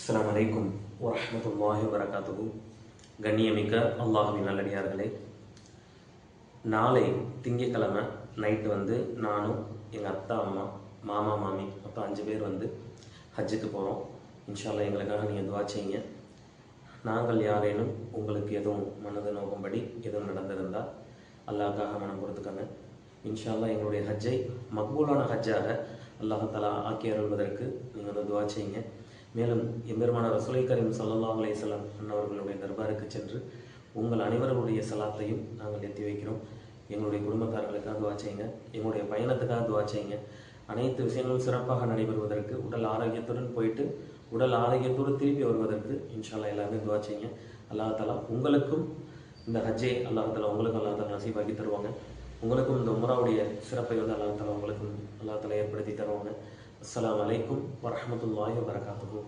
அஸ்ஸலாமு அலைக்கும் வரஹ்மத்துல்லாஹி வபரகாத்துஹு. கண்ணியமிக்க அல்லாஹ்வின் நல்லடியார்களே, நாளை திங்கட்கிழமை நைட்டு நானும் எங்கள் அத்தா, அம்மா, மாமா, மாமி மொத்தம் 5 பேர் ஹஜ்ஜுக்கு போகிறோம். இன்ஷா அல்லாஹ் எங்களுக்காக நீங்கள் துஆ செய்யுங்க. நாங்கள் யாரேனும் உங்களுக்கு எதுவும் மனது நோக்கும்படி எதுவும் நடந்திருந்தால் அல்லாஹ்க்காக மனம் பொறுத்துக்கங்க. இன்ஷா அல்லாஹ் எங்களுடைய ஹஜ்ஜை மக்பூலான ஹஜ்ஜாக அல்லாஹ் தஆலா ஆக்கி அருள்வதற்கு நீங்கள் துஆ செய்யுங்க. மேலும் எம்பெருமான ரசூலை கரீம் ஸல்லல்லாஹு அலைஹி வஸல்லம் அன்னவர்களுடைய தர்பாருக்கு சென்று உங்கள் அனைவர்களுடைய சலாத்தையும் நாங்கள் எத்தி வைக்கிறோம். எங்களுடைய குடும்பத்தார்களுக்காக துஆ செய்யுங்க. எங்களுடைய பயணத்துக்காக துஆ செய்யுங்க. அனைத்து விஷயங்களும் சிறப்பாக நடைபெறுவதற்கு, உடல் ஆரோக்கியத்துடன் போயிட்டு உடல் ஆரோக்கியத்தோடு திருப்பி வருவதற்கு இன்ஷா அல்லாஹ் எல்லாருமே துஆ செய்யுங்க. அல்லாஹ் தஆலா உங்களுக்கும் இந்த ஹஜ்ஜை அல்லாஹ் தஆலா உங்களுக்கும் அல்லாஹ் தஆலா நசீபாக்கி தருவாங்க. உங்களுக்கும் இந்த உம்ராவுடைய சிறப்பை அல்லாஹ் தஆலா உங்களுக்கும் அல்லாஹ் தஆலா ஏற்படுத்தி தருவாங்க. அஸ்ஸலாமு அலைக்கும் வரஹ்மத்துல்லாஹி வபரகாத்துஹு.